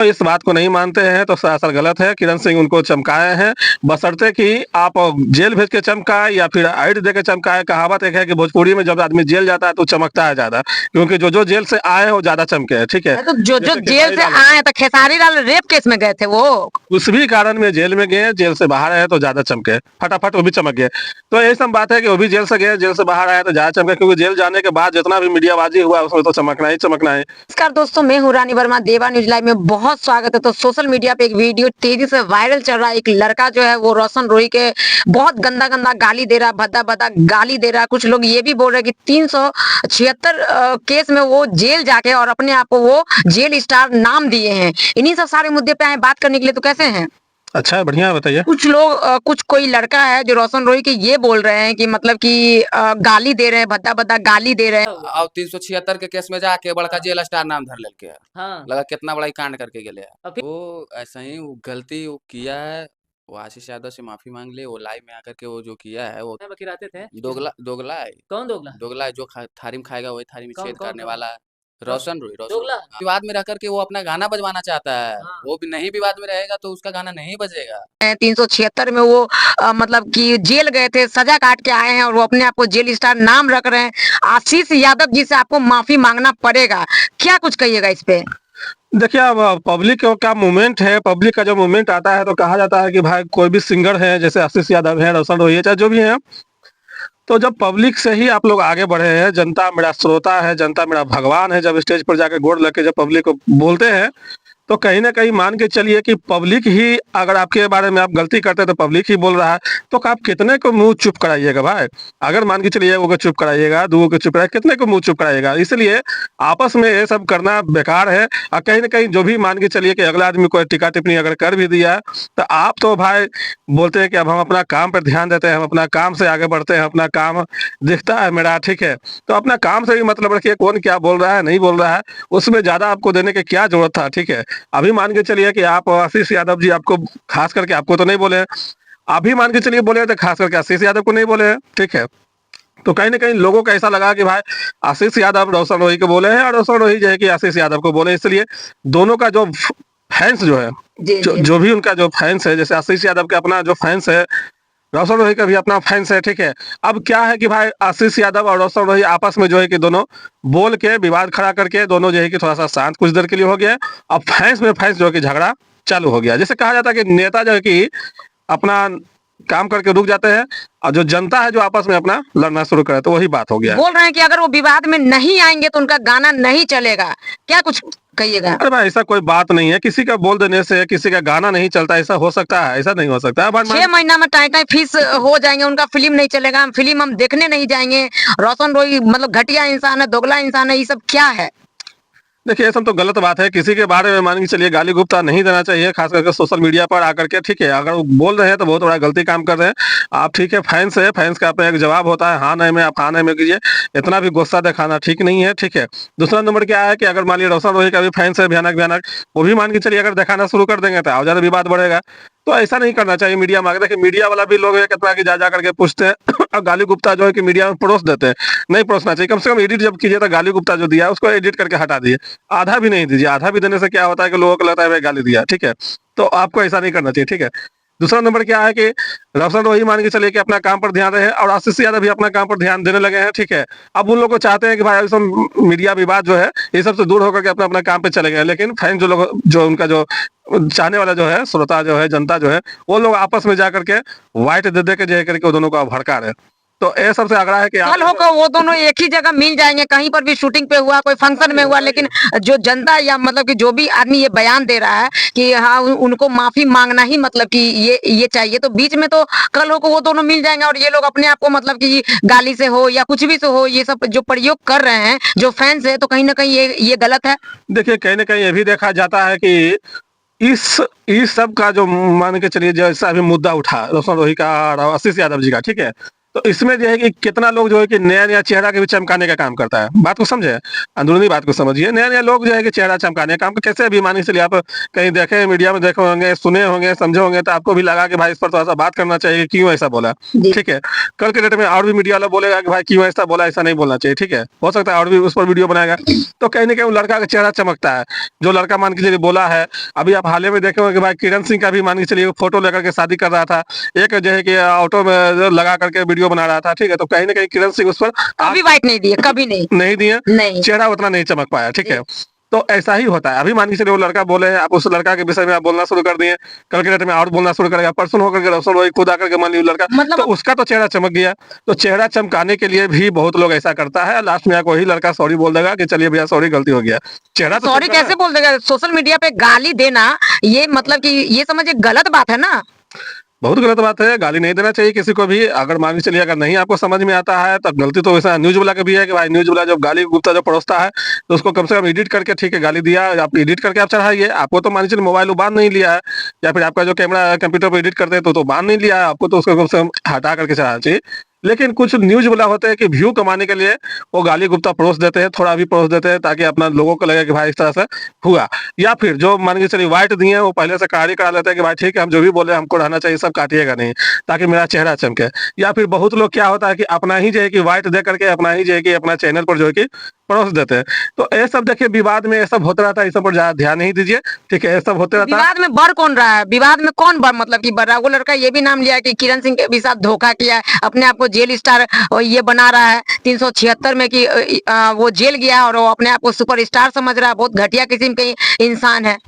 इस बात को नहीं मानते हैं तो सरासर गलत है। किरण सिंह उनको चमकाए हैं, बशर्ते कि आप जेल भेज के चमकाए या फिर ऐड दे के चमकाए। कहावत एक है कि भोजपुरी में जब आदमी जेल जाता है तो चमकता है ज़्यादा, क्योंकि जो जेल से आए हैं वो ज़्यादा चमके हैं, ठीक है? तो जो जैसे जेल खेसारी से लाल आए हैं, तो खेसारी लाल रेप केस में गए थे वो। उस भी कारण में जेल में गए, जेल से बाहर आए तो ज़्यादा चमके, फटाफट वो भी चमक गए। तो यही सब बात है कि वो भी जेल से गए, जेल से बाहर आए तो ज़्यादा चमके, क्योंकि जेल जाने के बाद जितना भी मीडियाबाजी हुआ उसमें तो चमकना ही चमकना है। नमस्कार दोस्तों, मैं हूं रानी वर्मा, देवा न्यूज लाइव में बहुत स्वागत है। तो सोशल मीडिया पे एक वीडियो तेजी से वायरल चल रहा है। एक लड़का जो है वो रोशन रोही के बहुत गंदा गंदा गाली दे रहा है, भद्दा भद्दा गाली दे रहा है। कुछ लोग ये भी बोल रहे हैं कि 376 केस में वो जेल जाके और अपने आप को वो जेल स्टार नाम दिए हैं। इन्हीं सब सारे मुद्दे पे आए बात करने के लिए। तो कैसे हैं? अच्छा, बढ़िया, बताइए। कुछ लोग कुछ कोई लड़का है जो रोशन रोही के ये बोल रहे हैं कि मतलब कि गाली दे रहे हैं, भद्दा भद्दा गाली दे रहे हैं। और 376 के केस में जाके बड़का जेल स्टार नाम धर लेके है। हाँ। लगा कितना बड़ा ही कांड करके गेले है। और फिर- वो ऐसा ही वो गलती वो किया है। वो आशीष यादव से माफी मांग ले। वो लाइव में आकर के वो जो किया है वो बकीराते थे। दोगला दोगला है। कौन दोगला? दोगला है जो थारी में खाएगा वही थारी में कौन छेद कौन करने कौन? वाला है। रोशन दोगला? विवाद में रह करके वो अपना गाना बजवाना चाहता है। हाँ। वो भी नहीं विवाद में रहेगा तो उसका गाना नहीं बजेगा। 376 में वो मतलब कि जेल गए थे, सजा काट के आए हैं और वो अपने आप को जेल स्टार नाम रख रहे हैं। आशीष यादव जी से आपको माफी मांगना पड़ेगा। क्या कुछ कहिएगा इस पे? देखिए, अब पब्लिक का मूवमेंट है, पब्लिक का जो मूवमेंट आता है तो कहा जाता है कि भाई कोई भी सिंगर है, जैसे आशीष यादव है, रोशन रोही है, चाहे जो भी है, तो जब पब्लिक से ही आप लोग आगे बढ़े हैं, जनता मेरा श्रोता है, जनता मेरा भगवान है, जब स्टेज पर जाके गोड़ लग के जब पब्लिक को बोलते हैं, तो कहीं न कहीं मान के चलिए कि पब्लिक ही अगर आपके बारे में आप गलती करते हैं तो पब्लिक ही बोल रहा है, तो आप कितने को मुँह चुप कराइएगा भाई? अगर मान के चलिए 1 को चुप कराइएगा, 2 को चुप कराइए, कितने को मुँह चुप कराइएगा? इसलिए आपस में ये सब करना बेकार है। और कहीं न कहीं जो भी मान के चलिए कि अगला आदमी कोई टीका-टिप्पणी अगर कर भी दिया, तो आप तो भाई बोलते हैं कि अब हम अपना काम पर ध्यान देते हैं, हम अपना काम से आगे बढ़ते हैं, अपना काम दिखता है मेरा, ठीक है? तो अपना काम से भी मतलब रखिए, कौन क्या बोल रहा है, नहीं बोल रहा है, उसमें ज़्यादा आपको देने की क्या ज़रूरत था, ठीक है? अभी मान के चलिए कि आप आशीष यादव जी आपको खास करके आपको तो नहीं बोले हैं, अभी मान के चलिए बोले तो खास करके आशीष यादव को नहीं बोले हैं, ठीक है? तो कहीं न कहीं लोगों को ऐसा लगा कि भाई आशीष यादव रोशन रोही को बोले हैं और रोशन रोही जो है कि आशीष यादव को बोले, इसलिए दोनों का जो फैंस जो है, जी, जी। जो भी उनका जो फैंस है, जैसे आशीष यादव का अपना जो फैंस है, रोशन रोही का भी अपना फैंस है, ठीक है? अब क्या है कि भाई आशीष यादव और रोशन रोही आपस में जो है कि दोनों बोल के विवाद खड़ा करके दोनों जो है कि थोड़ा-सा शांत कुछ देर के लिए हो गया। अब फैंस में फैंस जो है कि झगड़ा चालू हो गया। जैसे कहा जाता है कि नेता जो है कि अपना काम करके रुक जाते हैं और जो जनता है जो आपस में अपना लड़ना शुरू करे, तो वही बात हो गया है। बोल रहे हैं कि अगर वो विवाद में नहीं आएंगे तो उनका गाना नहीं चलेगा। क्या कुछ कहिएगा? अरे भाई, ऐसा कोई बात नहीं है, किसी का बोल देने से किसी का गाना नहीं चलता, ऐसा हो सकता है? ऐसा नहीं हो सकता है। 6 महीना में टाइटाई फीस हो जाएंगे, उनका फिल्म नहीं चलेगा, हम फिल्म हम देखने नहीं जाएंगे। रोशन रोही मतलब घटिया इंसान है, दोगला इंसान है, ये सब क्या है? देखिए, ये सब तो गलत बात है। किसी के बारे में मान के चलिए गाली गुप्ता नहीं देना चाहिए, खास करके सोशल मीडिया पर आकर के, ठीक है? अगर वो बोल रहे हैं तो बहुत बड़ा गलती काम कर रहे हैं आप, ठीक है? फैंस है, फैंस का अपना एक जवाब होता है, हाँ नहीं में आप हाँ नहीं में कीजिए। इतना भी गुस्सा दिखाना ठीक नहीं है, ठीक है? दूसरा नंबर क्या है कि अगर मान लीजिए रोशन रोही का भी फैंस है भयानक भयानक, वो भी मान के चलिए अगर दिखाना शुरू कर देंगे तो और ज़्यादा विवाद बढ़ेगा। तो ऐसा नहीं करना चाहिए मीडिया में आके। देखिए, मीडिया वाला भी लोग है कितना कि जा करके पूछते हैं और गाली गुप्ता जो है कि मीडिया में परोस देते हैं। नहीं परोसना चाहिए, कम से कम एडिट जब कीजिए तो गाली गुप्ता जो दिया है उसको एडिट करके हटा दिए, आधा भी नहीं दीजिए। आधा भी देने से क्या होता है कि लोगों को लगता है भाई गाली दिया, ठीक है? तो आपको ऐसा नहीं करना चाहिए, ठीक है? दूसरा नंबर क्या है कि रोशन रोही मान के चलिए कि अपना काम पर ध्यान रहे और आशीष यादव भी अपना काम पर ध्यान देने लगे हैं, ठीक है? अब उन लोग को चाहते हैं कि भाई सब मीडिया विवाद जो है ये सब से दूर होकर के अपना अपना काम पे चले गए, लेकिन फैन जो लोग जो उनका जो चाहने वाला जो है, श्रोता जो है, जनता जो है, वो लोग आपस में जा करके वाइट दे दे के जो है करके वो दोनों को भड़का रहे हैं। तो ये सबसे आग्रह है कि कल होकर वो दोनों एक ही जगह मिल जाएंगे, कहीं पर भी शूटिंग पे हुआ, कोई फंक्शन में हुआ, लेकिन जो जनता या मतलब कि जो भी आदमी ये बयान दे रहा है कि हाँ उनको माफी मांगना ही मतलब कि ये चाहिए, तो बीच में तो कल होकर वो दोनों मिल जाएंगे और ये लोग अपने आप को मतलब कि गाली से हो या कुछ भी से हो, ये सब जो प्रयोग कर रहे हैं जो फैंस है, तो कहीं ना कहीं ये गलत है। देखिए, कहीं न कहीं ये भी देखा जाता है कि इस सब का जो मान के चलिए जैसा अभी मुद्दा उठा रोशन रोही का और आशीष यादव जी का, ठीक है? तो इसमें जो है कि कितना लोग जो है कि नया-नया चेहरा के भी चमकाने का काम करता है। बात को समझे? अंदरूनी बात को समझिए। नया-नया लोग जो है कि चेहरा चमकाने का काम कैसे अभी मान के चलिए आप कहीं देखे मीडिया में देखे होंगे, सुने होंगे, समझे होंगे तो आपको भी लगा कि भाई इस पर थोड़ा-सा बात करना चाहिए, क्यों ऐसा बोला? जी। ठीक है। कल के डेट में और भी मीडिया वाला बोलेगा कि भाई क्यों ऐसा बोला, ऐसा नहीं बोलना चाहिए, ठीक है? हो सकता है और भी उस पर वीडियो बनाएगा। तो कहीं न कहीं वो लड़का का चेहरा चमकता है। जो लड़का मान के चलिए बोला है, अभी आप हाल ही में देखे होंगे कि भाई किरण सिंह का भी मान के चलिए फ़ोटो लेकर के शादी कर रहा था। एक जो है कि ऑटो में जो लगा करके वीडियो बना रहा था, ठीक है? तो कहीं न कहीं किरण सिंह उस पर कभी वाइट नहीं दिए, कभी नहीं। नहीं दिए, नहीं। चेहरा उतना नहीं चमक पाया, ठीक जी। है? तो ऐसा ही होता है। अभी मान के चलिए वो लड़का बोले हैं, आप उस लड़का के विषय में आप बोलना शुरू कर दिए, कल के डेट में और बोलना शुरू करेगा, परसों होकर के रोशन रोई खुद आकर के मान लीजिए लड़का, मतलब तो उसका तो चेहरा चमक गया। तो चेहरा चमकाने के लिए भी बहुत लोग ऐसा करता है, लास्ट में आके वही लड़का सॉरी बोल देगा कि चलिए भैया सॉरी गलती हो गया। चेहरा तो सॉरी चमका ना। कैसे बोल देगा? सोशल मीडिया पे गाली देना, ये मतलब कि ये समझिए गलत बात है ना? बहुत गलत बात है, गाली नहीं देना चाहिए किसी को भी। अगर मान के चलिए अगर नहीं आपको समझ में आता है तब गलती तो वैसा न्यूज़ वाला का भी है कि भाई न्यूज़ वाला जब गाली गुप्ता जब परोसता है तो उसको कम से कम एडिट करके ठीक है गाली दिया, आप एडिट करके आप चढ़ाइए। आपको तो मान के चलिए मोबाइल वो बांध नहीं लिया है या फिर आपका जो कैमरा कंप्यूटर पे एडिट करते हैं तो बांध नहीं लिया है, आपको तो उसको कम से कम हटा करके चढ़ाना चाहिए। लेकिन कुछ न्यूज़ वाला होते हैं कि व्यू कमाने के लिए वो गाली गुप्ता परोस देते हैं, थोड़ा भी परोस देते हैं ताकि अपना लोगों को लगे कि भाई इस तरह से हुआ। या फिर जो मान के चलिए व्हाइट दिए हैं वो पहले से कार्य करा लेते हैं कि भाई ठीक है हम जो भी बोले हमको रहना चाहिए, सब काटिएगा नहीं ताकि मेरा चेहरा चमके। या फिर बहुत लोग क्या होता है कि अपना ही जो है कि व्हाइट दे करके अपना ही जो है कि अपना चैनल पर जो है कि परोस देते हैं। तो ये सब देखिए विवाद में ये सब होता रहता है, इस सब पर ज़्यादा ध्यान नहीं दीजिए, ठीक है? ये सब होते रहता है। विवाद में बढ़ कौन रहा है? विवाद में कौन बढ़ मतलब कि बढ़ रहा है? वो लड़का ये भी नाम लिया है कि किरण सिंह के भी साथ धोखा किया है, अपने आप को जेल स्टार ये बना रहा है 376 में कि वो जेल गया और वो अपने आप को सुपर स्टार समझ रहा है, बहुत घटिया किस्म के इंसान है।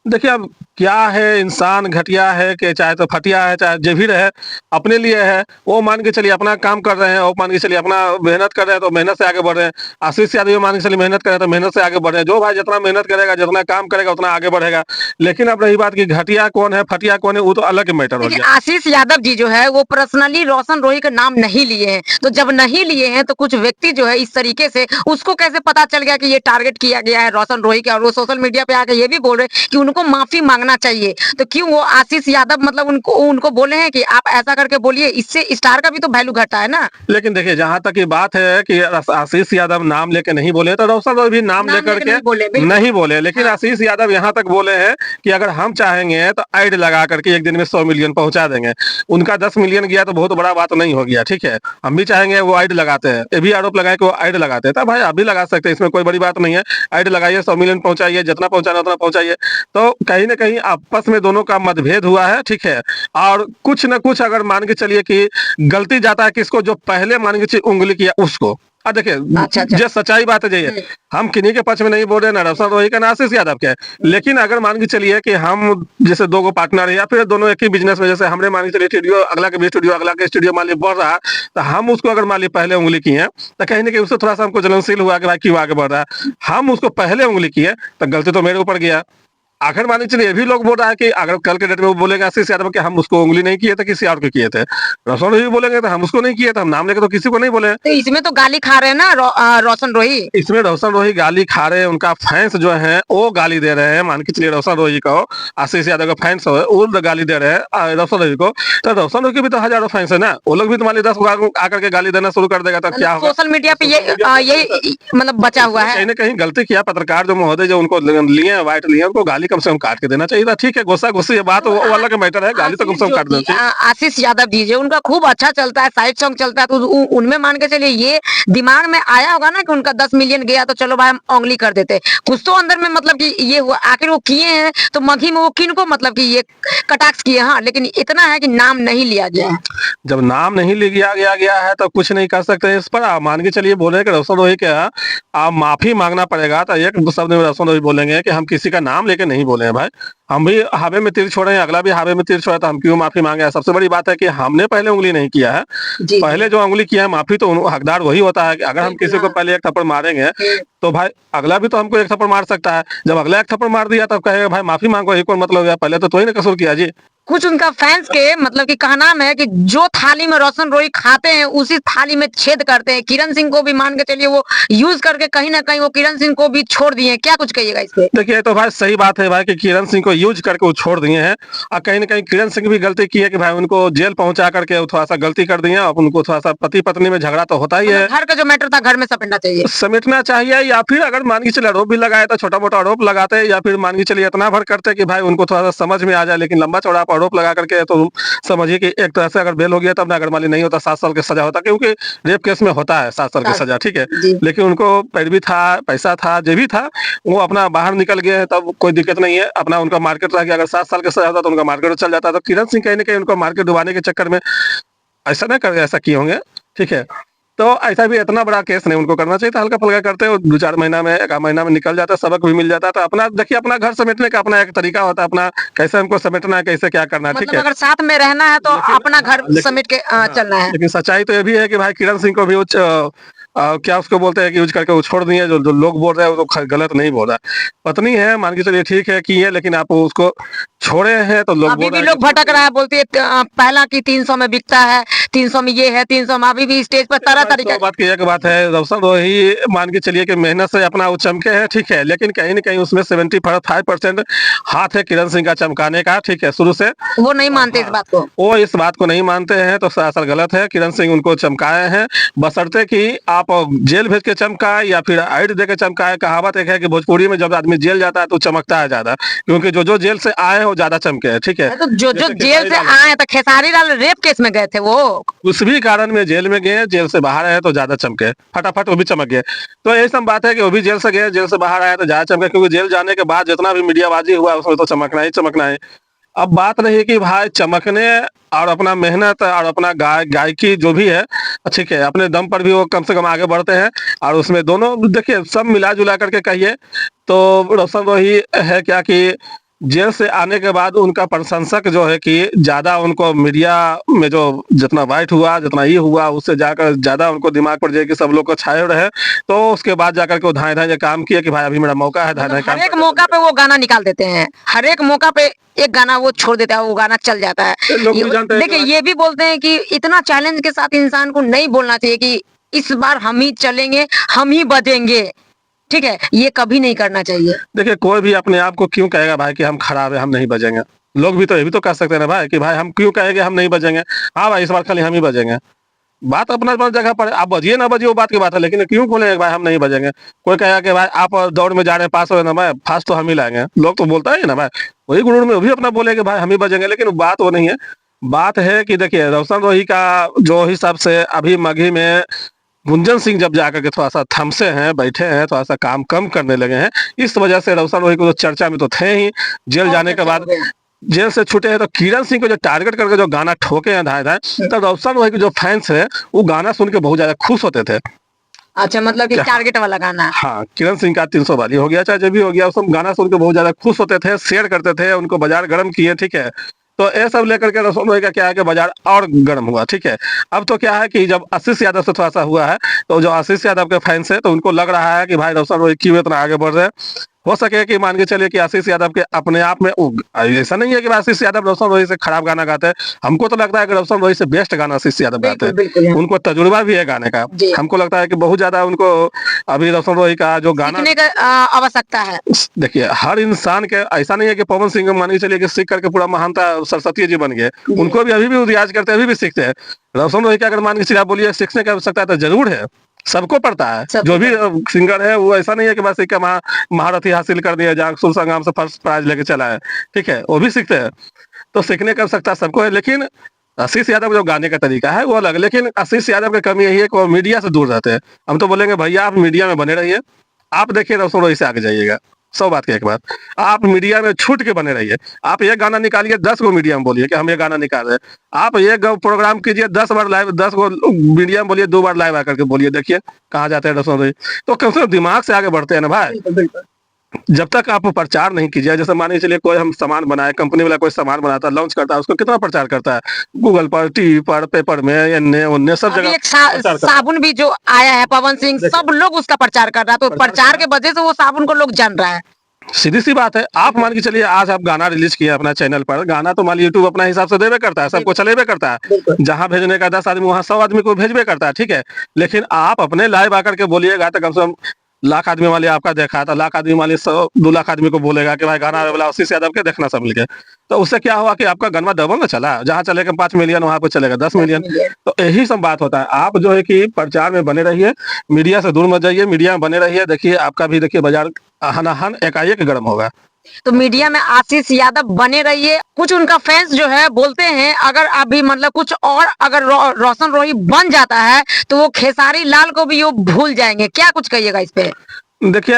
देखिए अब क्या है, इंसान घटिया है कि चाहे तो फटिया है, चाहे जो भी रहे, अपने लिए है। वो मान के चलिए अपना काम कर रहे हैं, वो मान के चलिए अपना मेहनत कर रहे हैं तो मेहनत से आगे बढ़ रहे हैं। आशीष यादव मान के चलिए मेहनत कर रहे हैं तो मेहनत से आगे बढ़ रहे हैं। जो भाई जितना मेहनत करेगा, जितना काम करेगा उतना आगे बढ़ेगा। लेकिन अब रही बात कि घटिया कौन है, फटिया कौन है, वो तो अलग मैटर हो देखिए गया। आशीष यादव जी जो है वो पर्सनली रोशन रोही का नाम नहीं लिए हैं, तो जब नहीं लिए हैं तो कुछ व्यक्ति जो है इस तरीके से उसको कैसे पता चल गया कि ये टारगेट किया गया है रोशन रोही का, और वो सोशल मीडिया पे आके ये भी बोल रहे हैं कि उनको माफी मांगना चाहिए। तो क्यों वो आशीष यादव मतलब उनको उनको बोले हैं कि आप ऐसा करके बोलिए, इससे स्टार का भी तो वैल्यू घटा है ना? लेकिन देखिए जहां तक ये बात है कि आशीष यादव नाम लेके नहीं बोले तो रोशन रोय भी नाम नाम लेकर लेके के नहीं बोले, बिल्कुल। नहीं बोले। लेकिन हाँ। आशीष यादव यहाँ तक बोले हैं कि अगर हम चाहेंगे तो ऐड लगा करके एक दिन में 100 मिलियन पहुंचा देंगे। उनका 10 मिलियन गया तो बहुत बड़ा बात नहीं हो गया, ठीक है? हम भी चाहेंगे वो ऐड लगाते हैं, ये भी आरोप लगाए कि वो ऐड लगाते हैं, तो भाई आप भी लगा सकते हैं, इसमें कोई बड़ी बात नहीं है। ऐड लगाइए, 100 मिलियन पहुंचाइए, जितना पहुंचाना उतना पहुंचाइए। तो कहीं ना कहीं आपस में दोनों का मतभेद हुआ है, ठीक है? और कुछ न कुछ अगर मान के चलिए कि गलती जाता है किसको, जो पहले मान के चलिए उंगली किया उसको। देखिए अच्छा, अच्छा। जो सच्चाई बात है ये, हम किन्हीं के पक्ष में नहीं बोल रहे ना रोशन रोही का ना आशीष यादव के। लेकिन अगर मान के चलिए कि हम जैसे दो गो पार्टनर है या फिर दोनों एक ही बिजनेस में, जैसे हमने मान के चलिए स्टूडियो अगला के भी स्टूडियो अगला के स्टूडियो मान ली बढ़ रहा है, तो हम उसको अगर मान ली पहले उंगली किए तो कहीं ना कहीं उससे थोड़ा सा हमको जलनशील हुआ कि भाई क्यों आगे बढ़ रहा है। हम उसको पहले उंगली किए तो गलती तो मेरे ऊपर गया। आखिर मान के चलिए ये भी लोग बोल रहा है कि अगर कल के डेट में वो बोलेगा आशीष यादव कि हम उसको उंगली नहीं किए थे, किसी और को किए थे। रोशन रोही बोलेंगे तो हम उसको नहीं किए थे, हम नाम लेके तो किसी को नहीं बोले। तो इसमें तो गाली खा रहे हैं ना रोशन रोही। इसमें रोशन रोही गाली खा रहे हैं, उनका फैंस जो है वो गाली दे रहे हैं। मान के चलिए रोशन रोही को, आशीष यादव का फैंस है वो गाली दे रहे हैं रोशन रोही को। तो रोशन रोही के भी तो हजारों फैंस है ना, वो लोग भी तुम्हारे 10 आकर के गाली देना शुरू कर देगा तो क्या होगा? सोशल मीडिया पे ये मतलब बचा हुआ है। कहीं ना कहीं गलती किया पत्रकार जो महोदय जो उनको लिए हैं, व्हाइट लिए हैं, उनको गाली कम से कम काट के देना चाहिए था। ठीक है गुस्सा गुस्सी ये बात वो अलग मैटर है, गाली तो कम से कम काट देना चाहिए। आशीष यादव जी जो उनका खूब अच्छा चलता है, साइड सॉन्ग चलता है, तो उनमें मान के चलिए ये दिमाग में आया होगा ना कि उनका 10 मिलियन गया तो चलो भाई हम उंगली कर देते। कुछ तो अंदर में मतलब कि ये हुआ, आखिर वो किए हैं तो मघी में वो किन को मतलब कि ये कटाक्ष किए। हाँ लेकिन इतना है कि नाम नहीं लिया गया है। जब नाम नहीं लिया गया है तो कुछ नहीं कर सकते इस पर। आप मान के चलिए बोले कि रोशन रोही के आप माफी मांगना पड़ेगा, तो एक शब्द में रोशन रोही बोलेंगे कि हम किसी का नाम लेके नहीं बोले हैं भाई, हम भी हावे में तीर छोड़े हैं, अगला भी हावे में तीर छोड़ा, तो हम क्यों माफी मांगे? सबसे बड़ी बात है कि हमने पहले उंगली नहीं किया है। जी, पहले जो उंगली किया है माफी तो हकदार वही होता है कि अगर हम किसी को पहले एक थप्पड़ मारेंगे तो भाई अगला भी तो हमको एक थप्पड़ मार सकता है। जब अगला एक थप्पड़ मार दिया तब कहेगा भाई माफी मांगो, एक और मतलब है पहले तो ही ना कसूर किया जी। कुछ उनका फैंस के मतलब कि कहना है कि जो थाली में रोशन रोही खाते हैं उसी थाली में छेद करते हैं। किरण सिंह को भी मान के चलिए वो यूज करके कहीं ना कहीं वो किरण सिंह को भी छोड़ दिए हैं। क्या कुछ कहिएगा इस पे? देखिए, ये तो भाई सही बात है भाई कि किरण सिंह को यूज करके वो छोड़ दिए हैं, और कहीं न कहीं किरण सिंह भी गलती की है कि भाई उनको जेल पहुँचा करके वो थोड़ा-सा गलती कर दिए हैं। अब उनको थोड़ा-सा पति-पत्नी में झगड़ा तो होता ही है। मतलब घर का जो मैटर था घर में समेटना चाहिए। समेटना चाहिए, या फिर अगर मान के चलिए आरोप भी लगाए तो छोटा-मोटा आरोप लगाते, या फिर मान के चलिए इतना भर करते कि भाई उनको थोड़ा-सा समझ में आ जाए। लेकिन लंबा-चौड़ा आप आरोप लगा करके तो समझिए कि एक तरह से अगर बेल हो गया तब ना, अगर मान ली नहीं होता 7 साल की सज़ा होता, क्योंकि रेप केस में होता है 7 साल की सज़ा, ठीक है। जी। लेकिन उनको पैरवी था, पैसा था, जो भी था, वो अपना बाहर निकल गए हैं, तब कोई दिक्कत नहीं है। अपना उनका मार्केट रह गया, अगर 7 साल की सज़ा होता तो उनका मार्केट चल जाता। तो किरण सिंह कहीं न कहीं उनको मार्केट डुबाने के चक्कर में ऐसा नहीं कर ऐसा किए होंगे, ठीक है। तो ऐसा भी इतना बड़ा केस नहीं उनको करना चाहिए था, हल्का-फुल्का करते और 2-4 महीना में, 1 आध महीना में निकल जाता, सबक भी मिल जाता। तो अपना देखिए, अपना घर समेटने का अपना एक तरीका होता है, अपना कैसे हमको समेटना है, कैसे क्या करना है, ठीक मतलब है। अगर साथ में रहना है तो लेकिन अपना घर लेकिन समेट के हाँ, चलना है। लेकिन सच्चाई तो ये भी है कि भाई किरण सिंह को भी क्या उसको बोलते हैं कि यूज़ करके वो छोड़ दिए। जो जो लोग बोल रहे हैं वो तो गलत नहीं बोल रहा है। पत्नी है, मान के चलिए ठीक है की है, लेकिन आप उसको छोड़े हैं तो लोग अभी बोल भी रहे हैं लोग कि भटक रहा है, बोलती है पहला की 300 में बिकता है, 300 में ये है, 300 में अभी भी स्टेज पर तरह भाई, तरीका 100 बात की एक बात है, रोशन रोही मान के चलिए कि मेहनत से अपना वो चमके हैं, ठीक है। लेकिन कहीं न कहीं उसमें 75% हाथ है किरण सिंह का चमकाने का, ठीक है, शुरू से। वो नहीं मानते इस हाँ, बात को। वो इस बात को नहीं मानते हैं तो सरासर गलत है। किरण सिंह उनको चमकाए हैं, बशर्ते कि आप जेल भेज के चमकाए या फिर ऐड दे के चमकाए। कहावत एक है कि भोजपुरी में जब आदमी जेल जाता है तो चमकता है ज़्यादा, क्योंकि जो जेल से आए हैं वो ज़्यादा चमके हैं, ठीक है। अरे तो जो जैसे जेल खेसारी से लाल आए हैं तो खेसारी लाल रेप केस में गए थे वो। उस भी कारण में जेल में गए, जेल से बाहर आए तो ज़्यादा चमके, फटाफट वो भी चमक गए। तो यही सब बात है कि वो भी जेल से गए, जेल से बाहर आए तो ज़्यादा चमके, क्योंकि जेल जाने के बाद जितना भी मीडियाबाजी हुआ उसमें तो चमकना ही चमकना है। अब बात रही कि भाई चमकने और अपना मेहनत और अपना गायकी जो भी है, ठीक है, अपने दम पर भी वो कम से कम आगे बढ़ते हैं। और उसमें दोनों देखिए सब मिला-जुला करके कहिए तो रोशन रोही है क्या कि जेल से आने के बाद उनका प्रशंसक जो है कि ज़्यादा उनको मीडिया में जो जितना वाइट हुआ, जितना ये हुआ, उससे जाकर ज़्यादा उनको दिमाग पर जाए कि सब लोग को छाए रहे। तो उसके बाद जाकर के वो धाए-धाए ये काम किए कि भाई अभी मेरा मौका है, धाए-धाए मतलब काम हर एक करके मौका पे वो गाना निकाल देते हैं, हर एक मौका पे एक गाना वो छोड़ देता है, वो गाना चल जाता है। ये लोग भी जानते हैं कि देखिए भाई ये भी बोलते हैं कि इतना चैलेंज के साथ इंसान को नहीं बोलना चाहिए कि इस बार हम ही चलेंगे, हम ही बजेंगे, ठीक है, ये कभी नहीं करना चाहिए। देखिए, कोई भी अपने आप को क्यों कहेगा भाई कि हम खराब है, हम नहीं बजेंगे। लोग भी तो ये भी तो कह सकते हैं ना भाई कि भाई हम क्यों कहेंगे हम नहीं बजेंगे। हाँ भाई, इस बार खाली हम ही बजेंगे। बात अपना-अपना जगह पर है, आप बजिए ना बजिए वो बात की बात है, लेकिन क्यों बोलेंगे भाई हम नहीं बजेंगे। कोई कहेगा कि भाई आप दौड़ में जा रहे हैं, पास हो ना भाई, फर्स्ट तो हम ही लाएँगे। लोग तो बोलता है ना भाई, वही गुरूर में वो भी अपना बोले कि भाई हम ही बजेंगे, लेकिन बात वो नहीं है। बात है कि देखिए रोशन रोही का जो हिसाब से अभी मगही में गुंजन सिंह जब जाकर के थोड़ा-सा थमसे हैं, बैठे हैं, थोड़ा-सा काम कम करने लगे हैं, इस वजह से रोशन रोही को तो चर्चा में तो थे ही। जेल बहुत जाने के चर्चा हो बाद गया। जेल से छूटे हैं तो किरण सिंह को जो टारगेट करके जो गाना ठोके हैं धाए-धाए, तो रोशन रोही के जो फैन्स हैं, वो गाना सुन के बहुत ज़्यादा खुश होते थे। अच्छा मतलब कि क्या टारगेट वाला गाना। हाँ, किरण सिंह का 300 वाली हो गया, चाहे जो भी हो गया, वो सब गाना सुन के बहुत ज़्यादा खुश होते थे, शेयर करते थे, उनको बाज़ार गरम किए, ठीक है। तो ये सब लेकर के रोशन रोही का क्या है कि बाज़ार और गरम हुआ, ठीक है। अब तो क्या है कि जब आशीष यादव से थोड़ा-सा हुआ है, तो जो आशीष यादव के फैन्स हैं, तो उनको लग रहा है कि भाई रोशन रोही क्यों इतना आगे बढ़ रहे हैं। हो सके कि मान के चलिए कि आशीष यादव के अपने आप में ऐसा नहीं है कि आशीष यादव रोशन रोही से खराब गाना गाते हैं। हमको तो लगता है कि रोशन रोही से बेस्ट गाना आशीष यादव गाते बिल्कुल, हैं। बिल्कुल। हाँ। उनको तजुर्बा भी है गाने का। जी। हमको लगता है कि बहुत ज़्यादा उनको अभी रोशन रोही का जो गाना सीखने का आवश्यकता है। देखिए, हर इंसान के ऐसा नहीं है कि पवन सिंह मान के चलिए कि सीख करके पूरा महानता सरस्वती जी बन गए। जी। उनको भी अभी भी वो रियाज़ करते हैं, अभी भी सीखते हैं। रोशन रोही का अगर मान के चलिए आप बोलिए सीखने की आवश्यकता तो ज़रूर है। सबको पड़ता है। सबको जो भी सिंगर है वो ऐसा नहीं है कि बस एक महारथी हासिल कर दिया, जहाँ सुर संग्राम से फर्स्ट प्राइज़ लेके चला है, ठीक है? वो भी सीखते हैं। तो सीखने की आवश्यकता सबको है, लेकिन आशीष यादव का जो गाने का तरीका है वो अलग है। लेकिन आशीष यादव की कमी यही है कि वो मीडिया से दूर रहते हैं। हम तो बोलेंगे भैया आप मीडिया में बने रहिए, आप देखिए रोशन रोही से आगे जाइएगा। 100 बात की एक बात। आप मीडिया में छूट के बने रहिए। आप एक गाना निकालिए, 10 गो मीडिया में बोलिए कि हम ये गाना निकाल रहे हैं। आप एक प्रोग्राम कीजिए, 10 बार लाइव, 10 गो मीडिया में बोलिए, 2 बार लाइव आकर के बोलिए, देखिए कहाँ जाते हैं रोशन रोही। तो कम से कम दिमाग से आगे बढ़ते हैं ना भाई। बिल्कुल, बिल्कुल। जब तक आप प्रचार नहीं कीजिए, जैसे मान के चलिए कोई हम सामान बनाए, कंपनी वाला कोई सामान बनाता है, लॉन्च करता है, उसको कितना प्रचार करता है? गूगल पर, टीवी पर, पेपर में, एन्ने-ओन्ने सब अभी जगह एक प्रचार करता है। साबुन भी जो आया है पवन सिंह, देखिए सब लोग उसका प्रचार कर रहा है, तो प्रचार प्रचार के वजह से वो साबुन को लोग जान रहा है। सीधी सी बात है। आप मान के चलिए आज आप गाना रिलीज किए अपना चैनल पर, गाना तो मान लीजिए यूट्यूब अपना हिसाब से देवे करता है, सबको चलेबे करता है। बिल्कुल। जहाँ भेजने का 10 आदमी वहाँ 100 आदमी को भेजबे करता है, ठीक है। लेकिन आप अपने लाइव आकर के बोलिएगा तो कम से कम लाख आदमी वाले आपका देखा तो लाख आदमी वाले 100-2 लाख आदमी को बोलेगा कि भाई गाना आवे वाला आशीष यादव के देखना सब मिलके। तो उससे क्या हुआ कि आपका गाना डबल ना चला, जहाँ चलेगा 5 मिलियन वहाँ पे चलेगा 10 मिलियन। तो यही सब बात होता है। आप जो है कि प्रचार में बने रहिए, मीडिया से दूर मत जाइए, मीडिया में बने रहिए। देखिए आपका भी देखिए बाजार हनाहन एकाएक गर्म होगा। तो मीडिया में आशीष यादव बने रहिए। कुछ उनका फैंस जो है बोलते हैं अगर अभी मतलब कुछ और अगर रोशन रोही बन जाता है तो वो खेसारी लाल को भी वो भूल जाएंगे, क्या कुछ कहिएगा इस पे? देखिए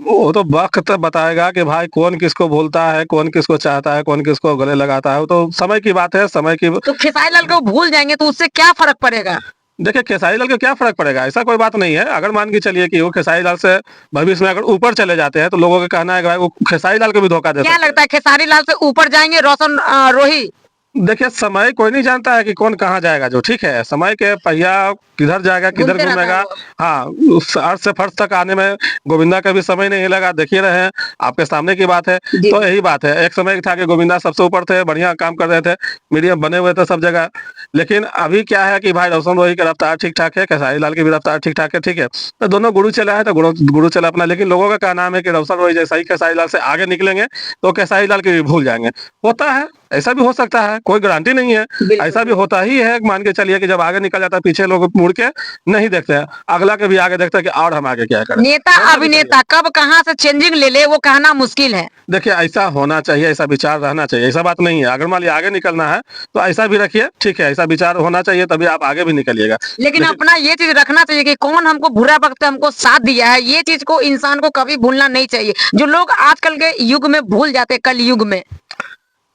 वो तो वक्त बताएगा कि भाई कौन किसको भूलता है, कौन किसको चाहता है, कौन किसको गले लगाता है। वो तो समय की बात है, समय की। तो खेसारी लाल को भूल जाएंगे तो उससे क्या फर्क पड़ेगा? देखिए खेसारी लाल का क्या फर्क पड़ेगा, ऐसा कोई बात नहीं है। अगर मान के चलिए कि वो खेसारी लाल से भविष्य में अगर ऊपर चले जाते हैं तो लोगों का कहना है कि भाई वो खेसारी लाल को भी धोखा दे क्या सकते हैं। लगता है खेसारी लाल से ऊपर जाएंगे रोशन रोही? देखिए समय कोई नहीं जानता है कि कौन कहाँ जाएगा, जो ठीक है समय के पहिया किधर जाएगा किधर घूमते रहता घूमेगा। है वो। हाँ, उस अर्थ से फर्श तक आने में गोविंदा का भी समय नहीं लगा, देखिए रहे हैं, आपके सामने की बात है। जी। तो यही बात है, एक समय था कि गोविंदा सबसे ऊपर थे, बढ़िया काम कर रहे थे, मीडिया बने हुए थे सब जगह। लेकिन अभी क्या है कि भाई रोशन रोही की रफ्तार ठीक ठाक है, खेसारी लाल की भी रफ्तार ठीक ठाक है, ठीक है। तो दोनों गुरु चला है तो गुरु चला अपना। लेकिन लोगों का क्या नाम है कि रोशन रोही जैसा ही खेसारी लाल से आगे निकलेंगे तो खेसारी लाल के भी भूल जाएंगे। होता है, ऐसा भी हो सकता है, कोई गारंटी नहीं है। बिल्कुल। ऐसा भी होता ही है, मान के चलिए कि जब आगे निकल जाता है पीछे लोग मुड़ के नहीं देखते हैं, अगला के भी आगे देखते हैं कि और हम आगे क्या करें। नेता होना भी अभिनेता कब कहाँ से चेंजिंग ले ले वो कहना मुश्किल है। देखिए ऐसा होना चाहिए, ऐसा विचार रहना चाहिए, ऐसा बात नहीं है। अगर मान लिया आगे निकलना है तो ऐसा भी रखिए, ठीक है, ऐसा विचार होना चाहिए तभी आप आगे भी निकलिएगा। लेकिन अपना ये चीज रखना चाहिए कि कौन हमको बुरा वक्त हमको साथ दिया है, ये चीज को इंसान को कभी भूलना नहीं चाहिए, जो लोग आजकल के युग में भूल जाते हैं, कल युग में।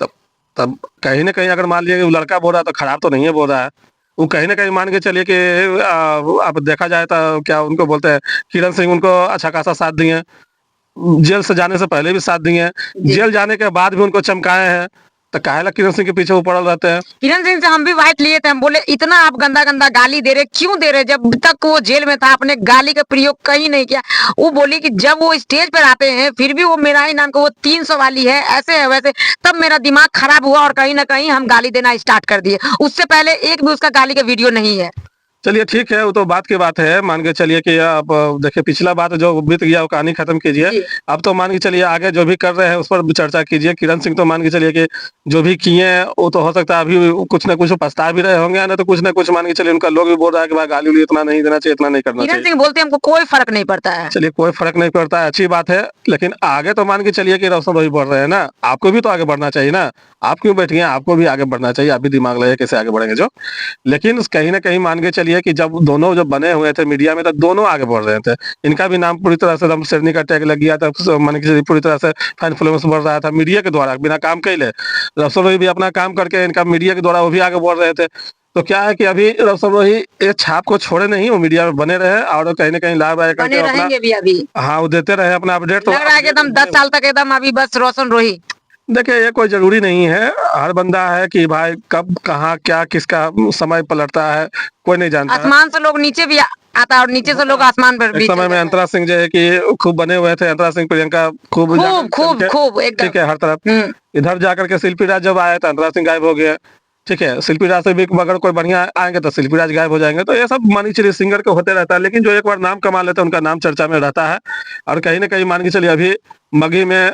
तब तब कहीं ना कहीं अगर मान लिया कि वो लड़का बोल रहा है तो खराब तो नहीं है बोल रहा है। वो कहीं ना कहीं मान के चलिए कि अब देखा जाए तो क्या उनको बोलते हैं, किरण सिंह उनको अच्छा खासा साथ दिए, जेल से जाने से पहले भी साथ दिए हैं, जी। जेल जाने के बाद भी उनको चमकाए हैं। तो काहे किरण सिंह के पीछे वो पड़ल रहते हैं। किरण सिंह से हम भी वाइट लिए थे, हम बोले इतना आप गंदा गंदा गाली दे रहे, क्यों दे रहे? जब तक वो जेल में था आपने गाली का प्रयोग कहीं नहीं किया। वो बोली कि जब वो स्टेज पर आते हैं फिर भी वो मेरा ही नाम का वो 300 वाली है, ऐसे है वैसे, तब मेरा दिमाग खराब हुआ और कहीं ना कहीं हम गाली देना स्टार्ट कर दिए। उससे पहले एक भी उसका गाली का वीडियो नहीं है। चलिए ठीक है, वो तो बात की बात है। मान के चलिए कि अब देखिए पिछला बात जो बीत गया वो कहानी खत्म कीजिए। जी। अब तो मान के चलिए आगे जो भी कर रहे हैं उस पर चर्चा कीजिए। किरण सिंह तो मान के चलिए कि जो भी किए हैं वो तो हो सकता है अभी कुछ ना कुछ पछता भी रहे होंगे, ना तो कुछ ना कुछ मान के चलिए उनका लोग भी बोल रहा है कि भाई गाली उली इतना नहीं देना चाहिए, इतना नहीं करना किरण चाहिए। सिंह बोलते हमको कोई फर्क नहीं पड़ता है। चलिए कोई फर्क नहीं पड़ता है, अच्छी बात है। लेकिन आगे तो मान के चलिए कि रोशन रोही बढ़ रहे हैं ना, आपको भी तो आगे बढ़ना चाहिए ना। आप क्यों बैठ गए, आपको भी आगे बढ़ना चाहिए, आप भी दिमाग लगाइए कैसे आगे बढ़ेंगे जो। लेकिन कहीं ना कहीं मान के चलिए कि जब दोनों जब बने हुए थे मीडिया में तो दोनों आगे बढ़ रहे थे। इनका भी नाम पूरी तरह से एकदम शेरनी का टैग लग गया था, मान के चलिए पूरी तरह से फैन फॉलोअर्स बढ़ रहा था मीडिया के द्वारा, बिना काम कैले। रोशन रोही भी अपना काम करके इनका मीडिया के द्वारा वो भी आगे बढ़ रहे थे। तो क्या है कि अभी रोशन रोही ये छाप को छोड़े नहीं, वो मीडिया में बने रहे और कहीं ना कहीं लाभ आए करके बने अपना, रहेंगे भी अभी। हाँ वो देते रहे अपना अपडेट। तो लग रहा है कि एकदम 10 साल तक एकदम अभी बस रोशन रोही। देखिए ये कोई जरूरी नहीं है, हर बंदा है कि भाई कब कहाँ क्या किसका समय पलटता है कोई नहीं जानता है। आसमान से लोग नीचे भी आता है और नीचे से लोग आसमान पर भी एक समय चले में जाते अंतरा सिंह जो है कि खूब बने हुए थे, अंतरा सिंह प्रियंका खूब हैं। जाकर खूब खूब चमके, खूब एकदम। ठीक है हर तरफ। हम्म। इधर जाकर के शिल्पी राज जब आए तो अंतरा सिंह गायब हो गया, ठीक है। शिल्पी राज से भी अगर कोई बढ़िया आएंगे तो शिल्पी राज गायब हो जाएंगे। तो ये सब मान के चलिए सिंगर के होते रहता है, लेकिन जो एक बार नाम कमा लेते हैं उनका नाम चर्चा में रहता है। और कहीं ना कहीं मान के चलिए अभी मगही में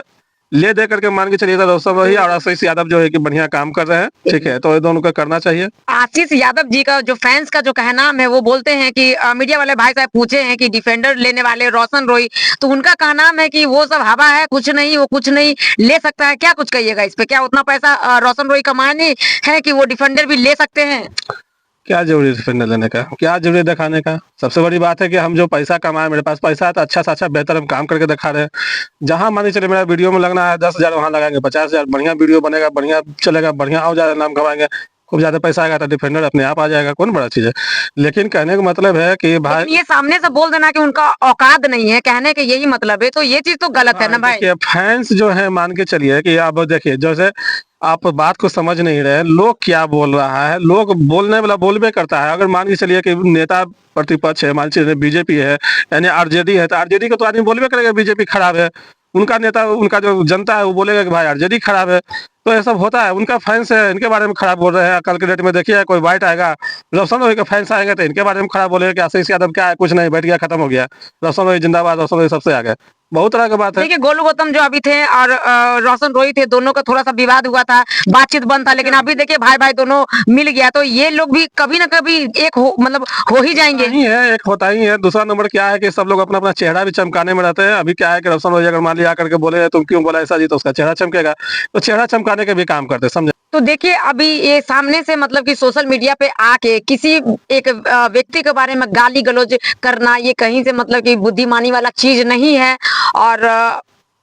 ले दे करके मान के चलिए तो रोशन रोही और आशीष यादव जो है कि बढ़िया काम कर रहे हैं, ठीक है। तो ये दोनों को करना चाहिए। आशीष यादव जी का जो फैंस का जो कहना है वो बोलते हैं कि मीडिया वाले भाई साहब पूछे हैं कि डिफेंडर लेने वाले रोशन रोही, तो उनका कहना है कि वो सब हवा है, कुछ नहीं, वो कुछ नहीं ले सकता है। क्या कुछ कहिएगा इस पे? क्या उतना पैसा रोशन रोही कमाए नहीं है कि वो डिफेंडर भी ले सकते हैं? क्या जरूरी है डिफेंडर लेने का, क्या जरूरी है दिखाने का? सबसे बड़ी बात है कि हम जो पैसा कमाए, मेरे पास पैसा है तो अच्छा से अच्छा बेहतर हम काम करके दिखा रहे हैं। जहां मान के चलिए मेरा वीडियो में लगना है 10,000 वहां लगाएंगे 50,000, बढ़िया वीडियो बनेगा, बढ़िया चलेगा, बढ़िया और ज्यादा नाम कमाएंगे, खूब ज्यादा पैसा आएगा तो डिफेंडर अपने आप आ जाएगा, कौन बड़ा चीज है। लेकिन कहने का मतलब है कि भाई लेकिन ये सामने से बोल देना कि उनका औकात नहीं है, कहने के यही मतलब है, तो ये चीज तो गलत है ना भाई। देखिए फैंस जो है मान के चलिए कि आप देखिए जैसे आप बात को समझ नहीं रहे, लोग क्या बोल रहा है, लोग बोलने वाला बोलबे करता है। अगर मान के चलिए कि नेता प्रतिपक्ष है, मान के चलिए बीजेपी है यानी आरजेडी है, तो आरजेडी को तो आदमी बोलबे करेगा बीजेपी खराब है। उनका नेता, उनका जो जनता है वो बोलेगा कि भाई आरजेडी खराब है। तो ये सब होता है, उनका फैंस है, इनके बारे में खराब बोल रहे हैं। कल के डेट में देखिए कोई वाइट आएगा, रोशन रोही के फैंस आएंगे तो इनके बारे में खराब बोलेगा कि आशीष यादव क्या है, कुछ नहीं, बैठ गया, खत्म हो गया, रोशन रोही जिंदाबाद, रोशन रोही सबसे आगे। बहुत तरह की बात है। देखिए गोलू गौतम जो अभी थे और रोशन रोही थे, दोनों का थोड़ा सा विवाद हुआ था, बातचीत बंद था, लेकिन अभी देखिए भाई भाई दोनों मिल गया, तो ये लोग भी कभी ना कभी एक हो, मतलब हो ही जाएंगे। नहीं है, एक होता ही है। दूसरा नंबर क्या है कि सब लोग अपना अपना चेहरा भी चमकाने में रहते हैं। अभी क्या है कि रोशन रोही अगर मान लिया आकर के बोले तुम क्यों बोला ऐसा जी, तो उसका चेहरा चमकेगा, तो चेहरा चमकाने के भी काम करते हैं, समझे। तो देखिए अभी ये सामने से मतलब कि सोशल मीडिया पे आके किसी एक व्यक्ति के बारे में गाली गलौज करना, ये कहीं से मतलब कि बुद्धिमानी वाला चीज नहीं है। और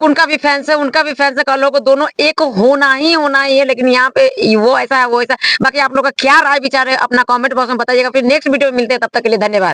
उनका भी फैंस है, उनका भी फैंस है, कल लोग दोनों एक होना ही है, लेकिन यहाँ पे वो ऐसा है वो ऐसा। बाकी आप लोग का क्या राय विचार है अपना कमेंट बॉक्स में बताइएगा। फिर नेक्स्ट वीडियो में मिलते हैं, तब तक के लिए धन्यवाद।